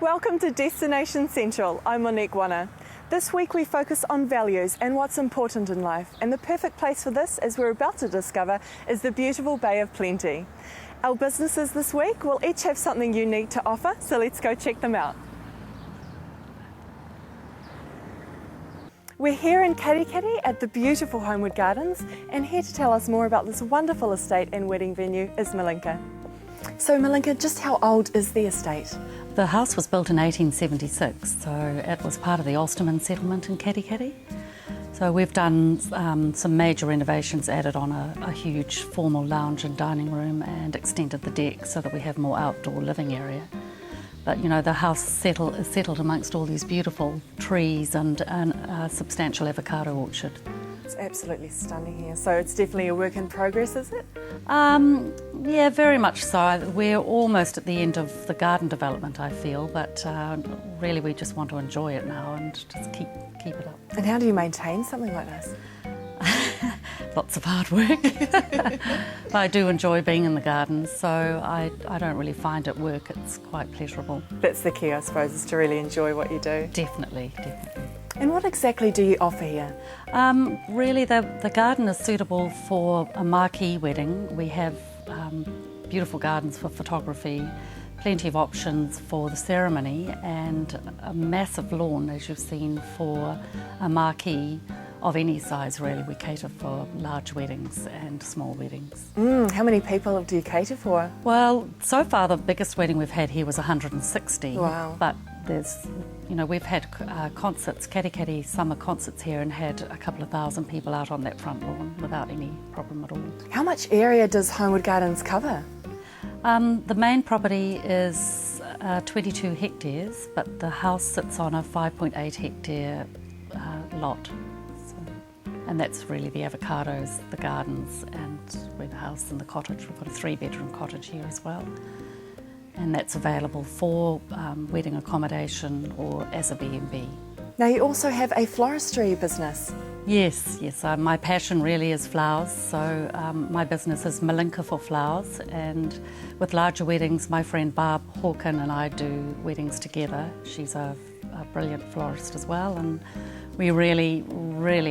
Welcome to Destination Central. I'm Monique Wana. This week we focus on values and what's important in life, and the perfect place for this, as we're about to discover, is the beautiful Bay of Plenty. Our businesses this week will each have something unique to offer, so let's go check them out. We're here in Katikati at the beautiful Homewood Gardens, and here to tell us more about this wonderful estate and wedding venue is Malinka. So Malinka, just how old is the estate? The house was built in 1876, so it was part of the Ulsterman settlement in Katikati. So we've done some major renovations, added on a huge formal lounge and dining room and extended the deck so that we have more outdoor living area. But you know, the house is settled amongst all these beautiful trees and a substantial avocado orchard. It's absolutely stunning here. So it's definitely a work in progress, is it? Yeah, very much so. We're almost at the end of the garden development, I feel, but really we just want to enjoy it now and just keep it up. And how do you maintain something like this? Lots of hard work. But I do enjoy being in the gardens, so I don't really find it work. It's quite pleasurable. That's the key, I suppose, is to really enjoy what you do. Definitely. And what exactly do you offer here? Really, the garden is suitable for a marquee wedding. We have beautiful gardens for photography, plenty of options for the ceremony, and a massive lawn, as you've seen, for a marquee of any size, really. We cater for large weddings and small weddings. How many people do you cater for? Well, so far the biggest wedding we've had here was 160. Wow. But we've had concerts, Katikati summer concerts here, and had a couple of thousand people out on that front lawn without any problem at all. How much area does Homewood Gardens cover? The main property is 22 hectares, but the house sits on a 5.8 hectare lot. And that's really the avocados, the gardens, and where the house and the cottage. We've got a 3-bedroom cottage here as well. And that's available for wedding accommodation or as a B&B. Now you also have a floristry business. Yes. My passion really is flowers, so my business is Malinka for Flowers, and with larger weddings, my friend Barb Hawken and I do weddings together. She's a brilliant florist as well, and we really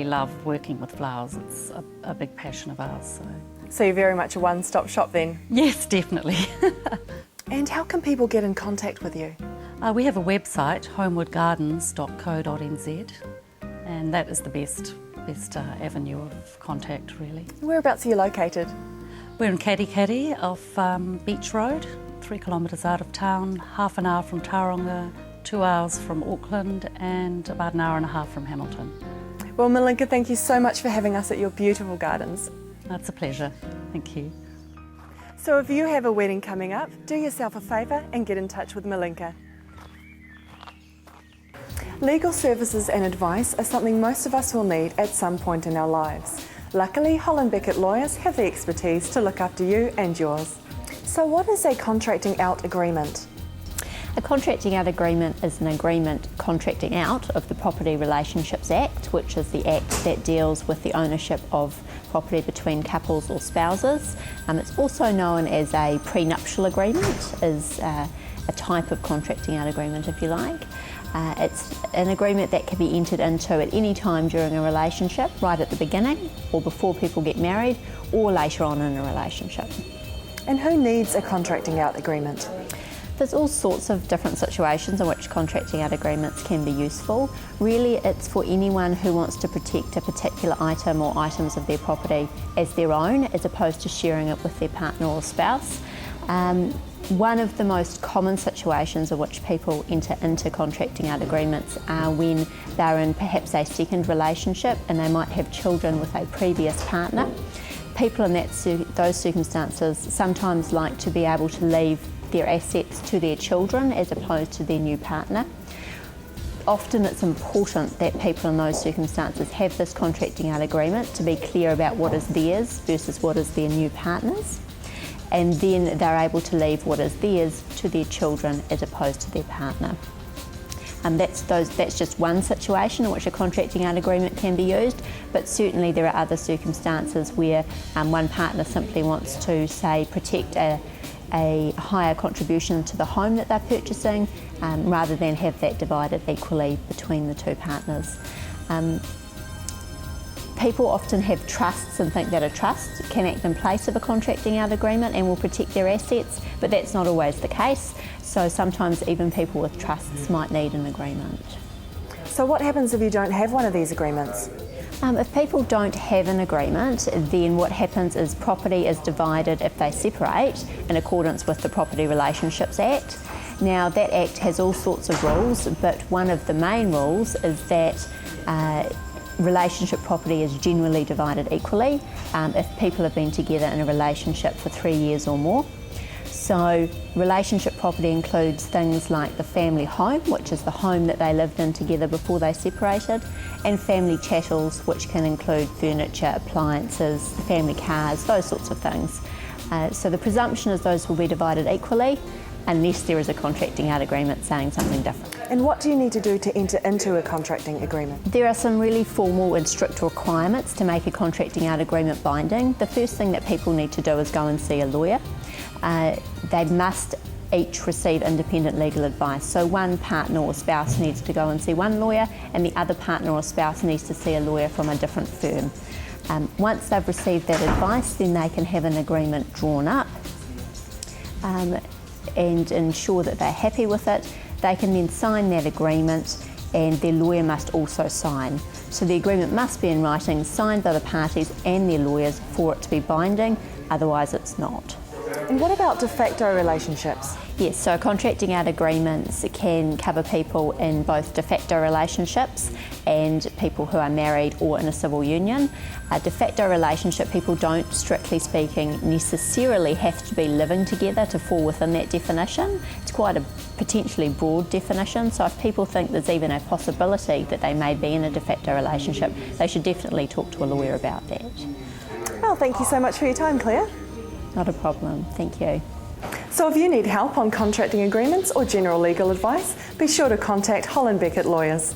love working with flowers. It's a big passion of ours. So you're very much a one-stop shop then? Yes, definitely. And how can people get in contact with you? We have a website, homewoodgardens.co.nz, and that is the best avenue of contact, really. Whereabouts are you located? We're in Katikati off Beach Road, 3 kilometres out of town, half an hour from Tauranga, 2 hours from Auckland, and about an hour and a half from Hamilton. Well, Malinka, thank you so much for having us at your beautiful gardens. It's a pleasure. Thank you. So if you have a wedding coming up, do yourself a favour and get in touch with Malinka. Legal services and advice are something most of us will need at some point in our lives. Luckily, Holland Beckett lawyers have the expertise to look after you and yours. So what is a contracting out agreement? A contracting out agreement is an agreement contracting out of the Property Relationships Act, which is the act that deals with the ownership of property between couples or spouses. It's also known as a prenuptial agreement, is a type of contracting out agreement, if you like. It's an agreement that can be entered into at any time during a relationship, right at the beginning, or before people get married, or later on in a relationship. And who needs a contracting out agreement? There's all sorts of different situations in which contracting out agreements can be useful. Really, it's for anyone who wants to protect a particular item or items of their property as their own, as opposed to sharing it with their partner or spouse. One of the most common situations in which people enter into contracting out agreements are when they're in perhaps a second relationship and they might have children with a previous partner. People in those circumstances sometimes like to be able to leave their assets to their children as opposed to their new partner. Often it's important that people in those circumstances have this contracting out agreement to be clear about what is theirs versus what is their new partner's, and then they're able to leave what is theirs to their children as opposed to their partner. That's just one situation in which a contracting out agreement can be used, but certainly there are other circumstances where one partner simply wants to, say, protect a higher contribution to the home that they're purchasing, rather than have that divided equally between the two partners. People often have trusts and think that a trust can act in place of a contracting out agreement and will protect their assets, but that's not always the case. So sometimes even people with trusts might need an agreement. So what happens if you don't have one of these agreements? If people don't have an agreement, then what happens is property is divided if they separate in accordance with the Property Relationships Act. Now that Act has all sorts of rules, but one of the main rules is that relationship property is generally divided equally if people have been together in a relationship for 3 years or more. So relationship property includes things like the family home, which is the home that they lived in together before they separated, and family chattels, which can include furniture, appliances, family cars, those sorts of things. So the presumption is those will be divided equally unless there is a contracting out agreement saying something different. And what do you need to do to enter into a contracting agreement? There are some really formal and strict requirements to make a contracting out agreement binding. The first thing that people need to do is go and see a lawyer. They must each receive independent legal advice. So one partner or spouse needs to go and see one lawyer, and the other partner or spouse needs to see a lawyer from a different firm. Once they've received that advice, then they can have an agreement drawn up and ensure that they're happy with it. They can then sign that agreement, and their lawyer must also sign. So the agreement must be in writing, signed by the parties and their lawyers for it to be binding, otherwise it's not. And what about de facto relationships? Yes, so contracting out agreements can cover people in both de facto relationships and people who are married or in a civil union. A de facto relationship, people don't, strictly speaking, necessarily have to be living together to fall within that definition. It's quite a potentially broad definition, so if people think there's even a possibility that they may be in a de facto relationship, they should definitely talk to a lawyer about that. Well, thank you so much for your time, Claire. Not a problem, thank you. So if you need help on contracting agreements or general legal advice, be sure to contact Holland Beckett Lawyers.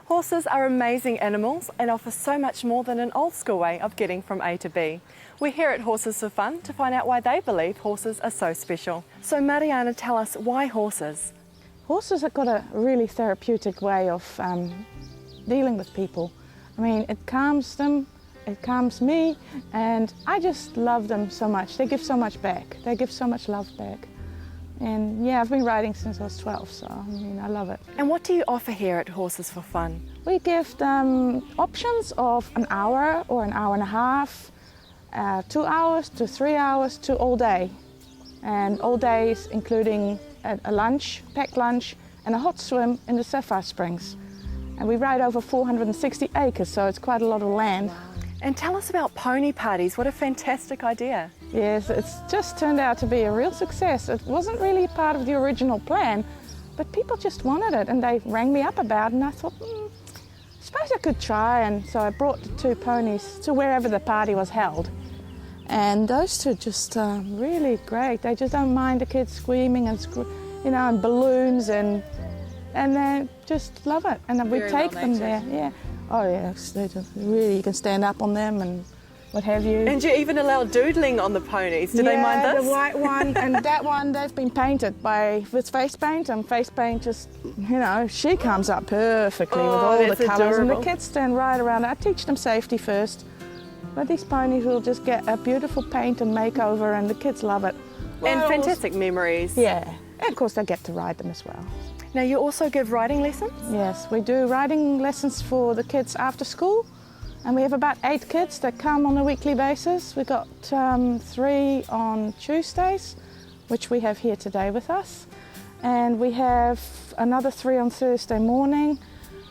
Horses are amazing animals and offer so much more than an old school way of getting from A to B. We're here at Horses for Fun to find out why they believe horses are so special. So Mariana, tell us, why horses? Horses have got a really therapeutic way of dealing with people. I mean, it calms them, it calms me, and I just love them so much. They give so much back. They give so much love back. And yeah, I've been riding since I was 12, so I mean, I love it. And what do you offer here at Horses for Fun? We give them options of an hour or an hour and a half, 2 hours to 3 hours to all day. And all days including a lunch, packed lunch, and a hot swim in the Sapphire Springs. And we ride over 460 acres, so it's quite a lot of land. Wow. And tell us about pony parties. What a fantastic idea. Yes, it's just turned out to be a real success. It wasn't really part of the original plan, but people just wanted it, and they rang me up about it, and I thought, I suppose I could try. And so I brought the 2 ponies to wherever the party was held. And those two just really great. They just don't mind the kids screaming and and balloons, and they just love it. And we take them there. Yeah. Oh yeah, they just really, you can stand up on them and what have you. And you even allow doodling on the ponies. Do they mind this? Yeah, the white one and that one, they've been painted with face paint, and face paint just, she comes up perfectly with all the colours, and the kids stand right around it. I teach them safety first, but these ponies will just get a beautiful paint and makeover, and the kids love it. And fantastic memories. Yeah, and of course they get to ride them as well. Now you also give riding lessons? Yes, we do riding lessons for the kids after school, and we have about 8 kids that come on a weekly basis. We've got 3 on Tuesdays, which we have here today with us, and we have another 3 on Thursday morning,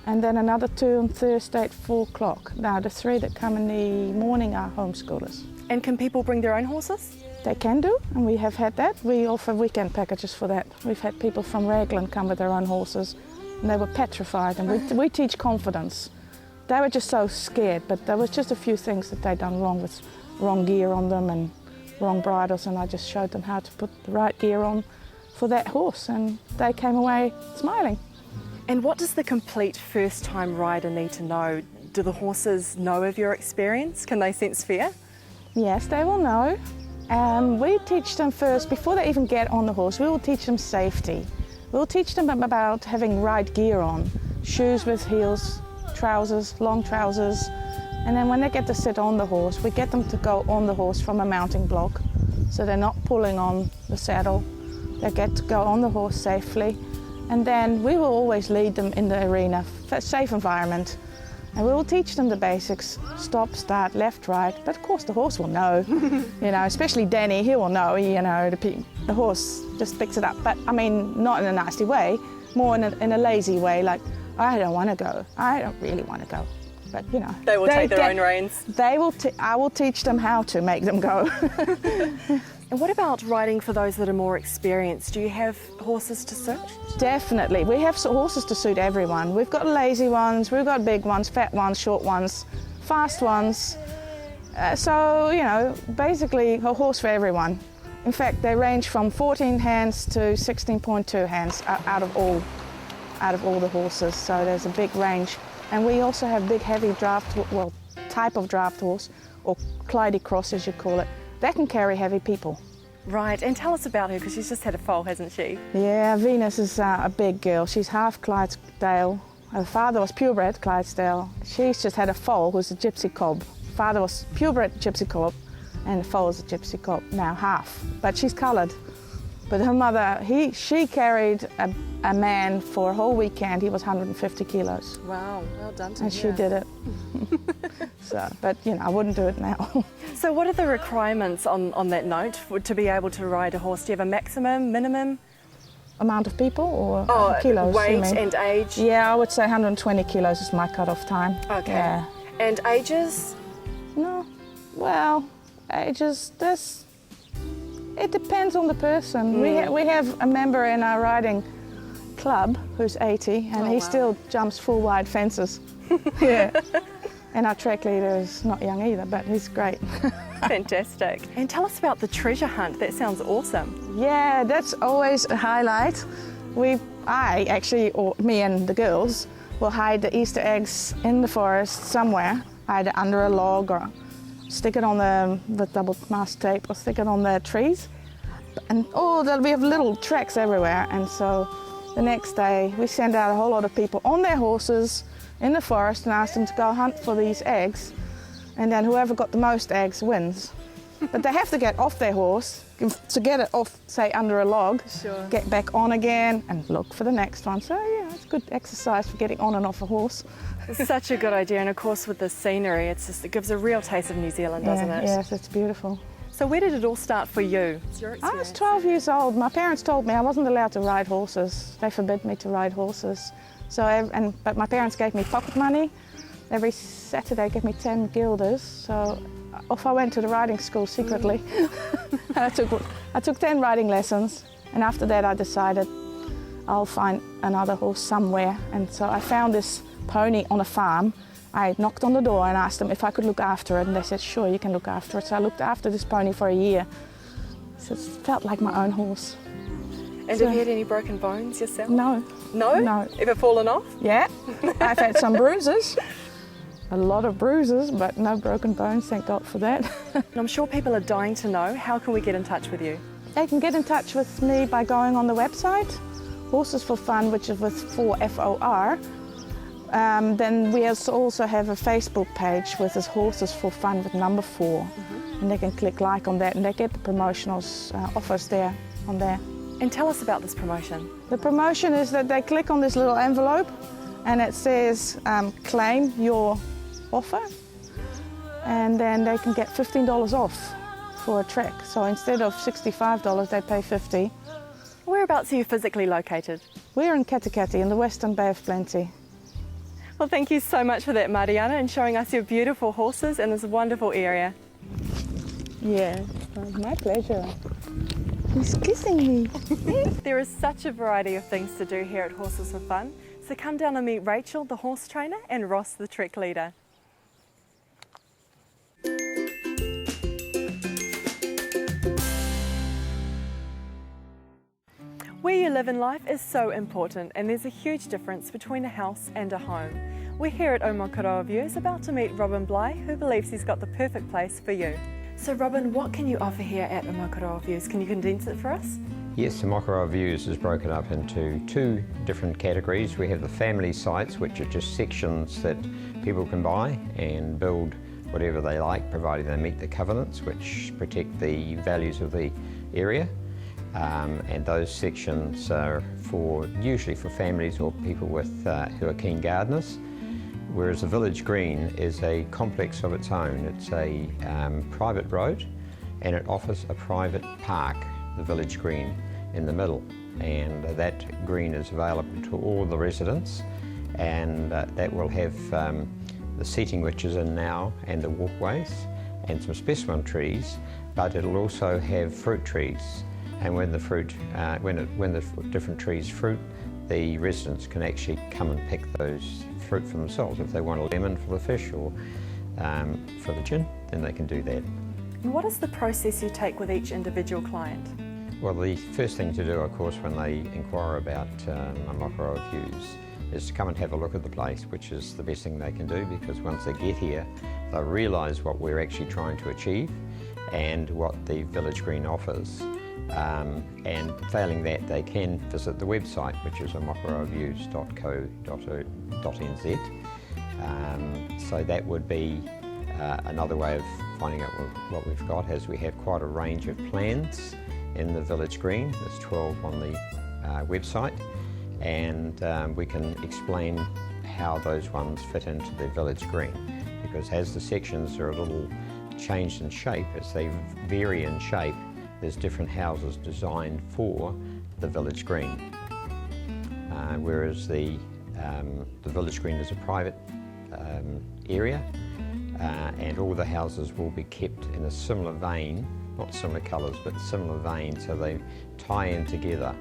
and then another 2 on Thursday at 4 o'clock. Now the 3 that come in the morning are homeschoolers. And can people bring their own horses? They can do, and we have had that. We offer weekend packages for that. We've had people from Raglan come with their own horses, and they were petrified, and we teach confidence. They were just so scared, but there was just a few things that they'd done wrong, with wrong gear on them and wrong bridles, and I just showed them how to put the right gear on for that horse, and they came away smiling. And what does the complete first-time rider need to know do the horses know of your experience? Can they sense fear? Yes, they will know. We teach them first, before they even get on the horse, we will teach them safety. We'll teach them about having right gear on, shoes with heels, trousers, long trousers, and then when they get to sit on the horse, we get them to go on the horse from a mounting block, so they're not pulling on the saddle. They get to go on the horse safely, and then we will always lead them in the arena, for a safe environment. And we will teach them the basics, stop, start, left, right, but of course the horse will know, especially Danny, he will know, the horse just picks it up. But I mean, not in a nasty way, more in a lazy way, like, I don't want to go, I don't really want to go. But they will take their own reins. I will teach them how to make them go. And what about riding for those that are more experienced? Do you have horses to suit? Definitely. We have horses to suit everyone. We've got lazy ones, we've got big ones, fat ones, short ones, fast ones. So, basically a horse for everyone. In fact, they range from 14 hands to 16.2 hands out of all the horses. So there's a big range. And we also have big, heavy type of draft horse, or Clydie Cross as you call it. That can carry heavy people. Right, and tell us about her, because she's just had a foal, hasn't she? Yeah, Venus is a big girl. She's half Clydesdale. Her father was purebred Clydesdale. She's just had a foal who's a gypsy cob. Father was purebred gypsy cob, and the foal is a gypsy cob, now half. But she's coloured. But her mother, she carried a man for a whole weekend. He was 150 kilos. Wow, well done to her. And she did it. But I wouldn't do it now. So what are the requirements on that note to be able to ride a horse? Do you have a maximum, minimum? Amount of people or kilos? Weight and age? Yeah, I would say 120 kilos is my cut-off time. Okay. Yeah. And ages? No, well, ages, it depends on the person. We have a member in our riding club who's 80 and he still jumps full wide fences. Yeah. And our track leader is not young either, but he's great. Fantastic. And tell us about the treasure hunt. That sounds awesome. Yeah, that's always a highlight. Me and the girls will hide the Easter eggs in the forest somewhere, either under a log or stick it on the double mast tape or stick it on the trees. And we have little tracks everywhere. And so the next day we send out a whole lot of people on their horses in the forest and ask them to go hunt for these eggs. And then whoever got the most eggs wins. But they have to get off their horse, to get it off, say, under a log, get back on again and look for the next one. So yeah, it's good exercise for getting on and off a horse. It's such a good idea, and of course with the scenery, it gives a real taste of New Zealand, doesn't it? Yes, it's beautiful. So where did it all start for you? I was 12 years old. My parents told me I wasn't allowed to ride horses. They forbid me to ride horses. But my parents gave me pocket money. Every Saturday gave me 10 guilders. So off I went to the riding school secretly. I took 10 riding lessons, and after that I decided I'll find another horse somewhere. And so I found this pony on a farm. I knocked on the door and asked them if I could look after it, and they said, sure, you can look after it. So I looked after this pony for a year. So it felt like my own horse. And have you had any broken bones yourself? No. No? No. Ever fallen off? Yeah, I've had some bruises. A lot of bruises, but no broken bones, thank God for that. I'm sure people are dying to know, how can we get in touch with you? They can get in touch with me by going on the website, Horses for Fun, which is with 4 F-O-R. Then we also have a Facebook page with this Horses for Fun with number 4. And they can click like on that and they get the promotional offers there on there. And tell us about this promotion. The promotion is that they click on this little envelope and it says claim your offer, and then they can get $15 off for a trek. So instead of $65, they pay $50. Whereabouts are you physically located? We're in Katikati in the Western Bay of Plenty. Well, thank you so much for that, Mariana, and showing us your beautiful horses in this wonderful area. Yeah, my pleasure. He's kissing me. There is such a variety of things to do here at Horses for Fun, so come down and meet Rachel, the horse trainer, and Ross, the trek leader. Where you live in life is so important, and there's a huge difference between a house and a home. We're here at Omokoroa Views about to meet Robin Bly, who believes he's got the perfect place for you. So Robin, what can you offer here at Omokoroa Views? Can you condense it for us? Yes, Omokoroa Views is broken up into two different categories. We have the family sites, which are just sections that people can buy and build whatever they like, provided they meet the covenants, which protect the values of the area. And those sections are usually for families or people with who are keen gardeners. Whereas the village green is a complex of its own. It's a private road and it offers a private park, the village green, in the middle. And that green is available to all the residents, and that will have the seating which is in now and the walkways and some specimen trees, but it'll also have fruit trees. And when the different trees fruit, the residents can actually come and pick those fruit for themselves. If they want a lemon for the fish or for the gin, then they can do that. And what is the process you take with each individual client? Well, the first thing to do, of course, when they inquire about Omokoroa Views is to come and have a look at the place, which is the best thing they can do, because once they get here, they'll realise what we're actually trying to achieve and what the village green offers. And failing that, they can visit the website, which is omokoroaviews.co.nz. So that would be another way of finding out what we've got, as we have quite a range of plans in the village green. There's 12 on the website, and we can explain how those ones fit into the village green, because as the sections are a little changed in shape, as they vary in shape, there's different houses designed for the village green. Whereas the village green is a private area, and all the houses will be kept in a similar vein, not similar colours, but similar vein, so they tie in together.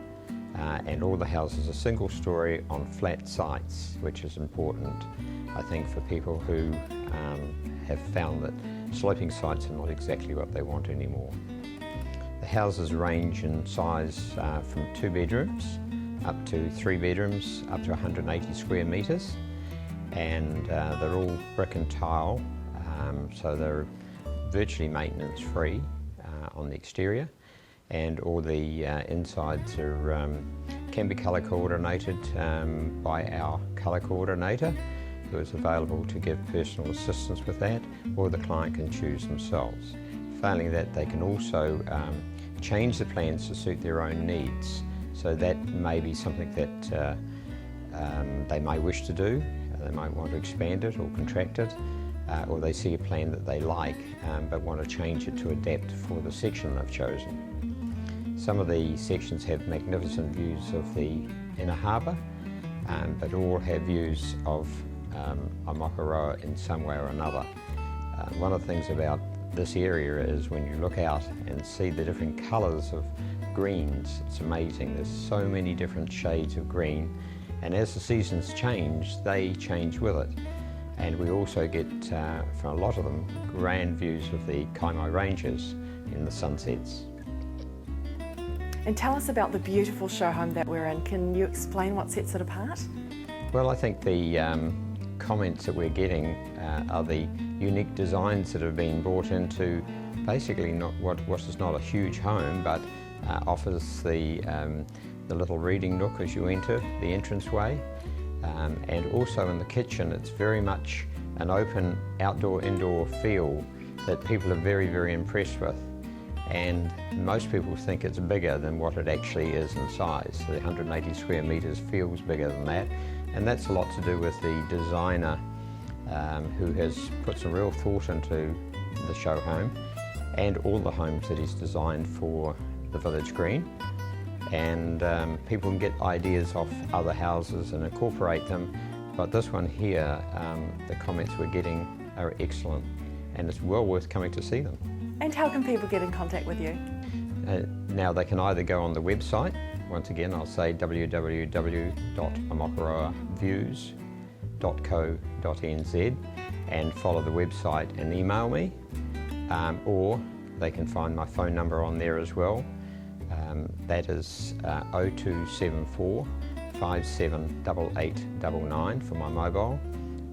And all the houses are single story on flat sites, which is important, I think, for people who have found that sloping sites are not exactly what they want anymore. The houses range in size from 2 bedrooms up to 3 bedrooms, up to 180 square metres, and they're all brick and tile, so they're virtually maintenance free on the exterior, and all the insides can be colour coordinated by our colour coordinator, who is available to give personal assistance with that, or the client can choose themselves. Failing that, they can also change the plans to suit their own needs. So that may be something that they may wish to do. They might want to expand it or contract it, or they see a plan that they like but want to change it to adapt for the section they've chosen. Some of the sections have magnificent views of the inner harbour, but all have views of Omokoroa in some way or another. One of the things about this area is when you look out and see the different colours of greens, it's amazing. There's so many different shades of green, and as the seasons change, they change with it. And we also get, from a lot of them, grand views of the Kaimai Ranges in the sunsets. And tell us about the beautiful show home that we're in. Can you explain what sets it apart? Well, I think the comments that we're getting are the unique designs that have been brought into basically not what is not a huge home, but offers the little reading nook as you enter the entranceway, and also in the kitchen it's very much an open outdoor-indoor feel that people are very, very impressed with. And most people think it's bigger than what it actually is in size. So the 180 square metres feels bigger than that, and that's a lot to do with the designer who has put some real thought into the show home and all the homes that he's designed for the village green. And people can get ideas off other houses and incorporate them, but this one here, the comments we're getting are excellent, and it's well worth coming to see them. And how can people get in contact with you? Now they can either go on the website, once again I'll say www.omokoroaviews.co.nz, and follow the website and email me, or they can find my phone number on there as well. That is 0274 578899 for my mobile,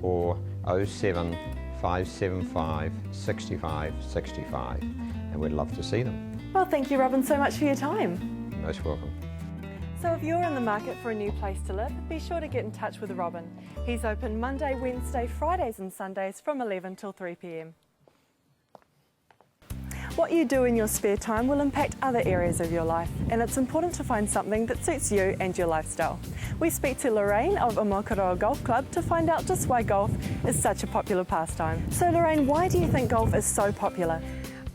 or 07 575 65 65, and we'd love to see them. Well, thank you, Robin, so much for your time. You're most welcome. So if you're in the market for a new place to live, be sure to get in touch with Robin. He's open Monday, Wednesday, Fridays and Sundays from 11 till 3 p.m. What you do in your spare time will impact other areas of your life, and it's important to find something that suits you and your lifestyle. We speak to Lorraine of Omokoroa Golf Club to find out just why golf is such a popular pastime. So Lorraine, why do you think golf is so popular?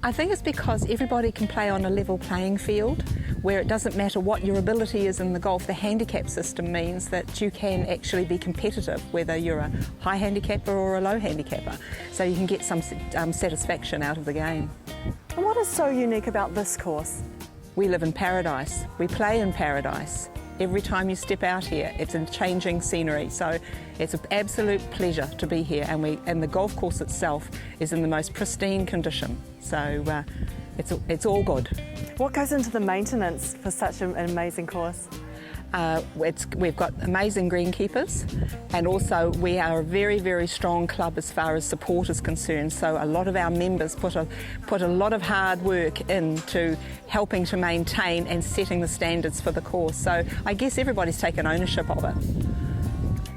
I think it's because everybody can play on a level playing field where it doesn't matter what your ability is in the golf. The handicap system means that you can actually be competitive, whether you're a high handicapper or a low handicapper. So you can get some satisfaction out of the game. And what is so unique about this course? We live in paradise. We play in paradise. Every time you step out here, it's a changing scenery. So it's an absolute pleasure to be here, and the golf course itself is in the most pristine condition. So it's all good. What goes into the maintenance for such an amazing course? We've got amazing greenkeepers, and also we are a very, very strong club as far as support is concerned. So a lot of our members put a lot of hard work into helping to maintain and setting the standards for the course. So I guess everybody's taken ownership of it.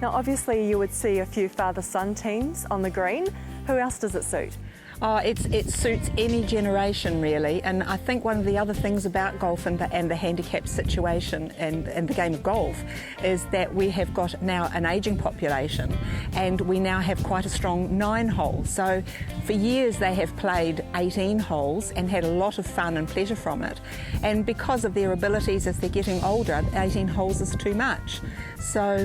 Now obviously you would see a few father-son teams on the green. Who else does it suit? Oh, it suits any generation really, and I think one of the other things about golf and the handicap situation and the game of golf is that we have got now an ageing population, and we now have quite a strong 9 holes. So for years they have played 18 holes and had a lot of fun and pleasure from it, and because of their abilities as they're getting older, 18 holes is too much. So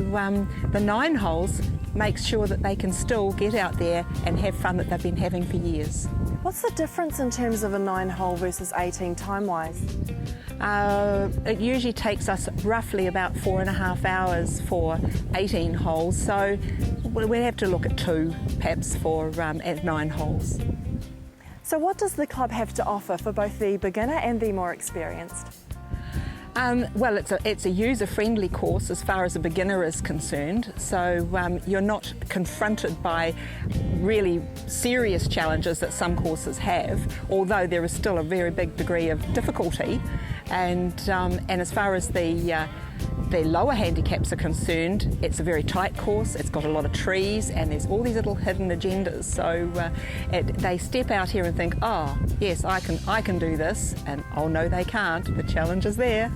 the 9 holes makes sure that they can still get out there and have fun that they've been having for years. What's the difference in terms of a 9-hole versus 18 time-wise? It usually takes us roughly about 4.5 hours for 18 holes, so we have to look at 2 perhaps for at 9 holes. So what does the club have to offer for both the beginner and the more experienced? Well, it's a user-friendly course as far as a beginner is concerned, so you're not confronted by really serious challenges that some courses have, although there is still a very big degree of difficulty. And as far as the lower handicaps are concerned, it's a very tight course, it's got a lot of trees, and there's all these little hidden agendas. So they step out here and think, oh, yes, I can do this, and oh no, they can't. The challenge is there.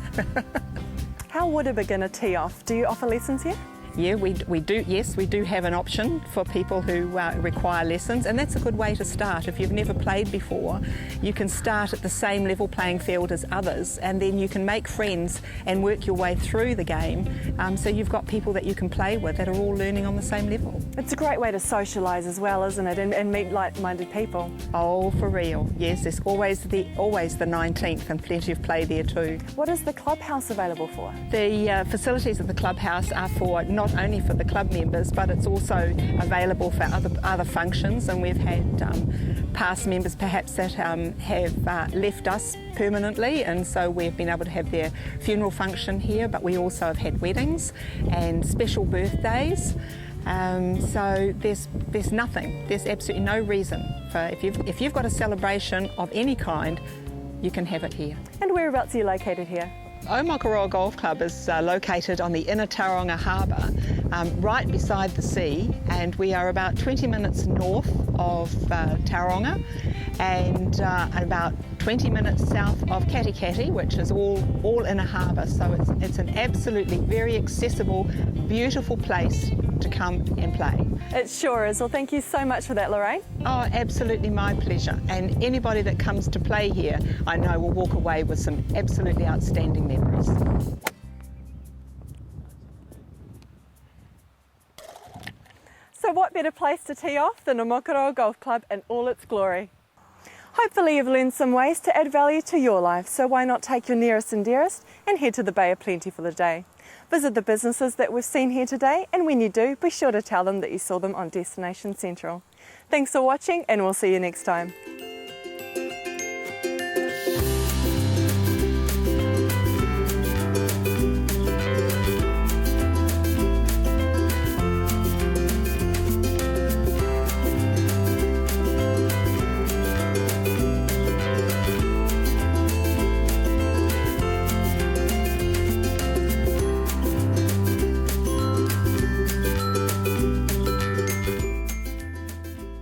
How would a beginner tee off? Do you offer lessons here? Yeah, we do. Yes, we do have an option for people who require lessons, and that's a good way to start. If you've never played before, you can start at the same level playing field as others, and then you can make friends and work your way through the game. So you've got people that you can play with that are all learning on the same level. It's a great way to socialise as well, isn't it, and meet like-minded people. Oh, for real. Yes, there's always the 19th, and plenty of play there too. What is the clubhouse available for? The facilities of the clubhouse are for not only for the club members, but it's also available for other functions, and we've had past members perhaps that have left us permanently, and so we've been able to have their funeral function here, but we also have had weddings and special birthdays. So there's nothing, there's absolutely no reason for, if you've got a celebration of any kind, you can have it here. And whereabouts are you located here? Omokoroa Golf Club is located on the inner Tauranga harbour, right beside the sea, and we are about 20 minutes north of Tauranga and about 20 minutes south of Katikati, which is all in a harbour. So it's an absolutely very accessible, beautiful place to come and play. It sure is. Well, thank you so much for that, Lorraine. Oh, absolutely my pleasure. And anybody that comes to play here, I know will walk away with some absolutely outstanding memories. So what better place to tee off than Omokoroa Golf Club in all its glory? Hopefully you've learned some ways to add value to your life, so why not take your nearest and dearest and head to the Bay of Plenty for the day. Visit the businesses that we've seen here today, and when you do, be sure to tell them that you saw them on Destination Central. Thanks for watching, and we'll see you next time.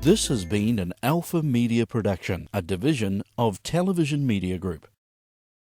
This has been an Alpha Media production, a division of Television Media Group.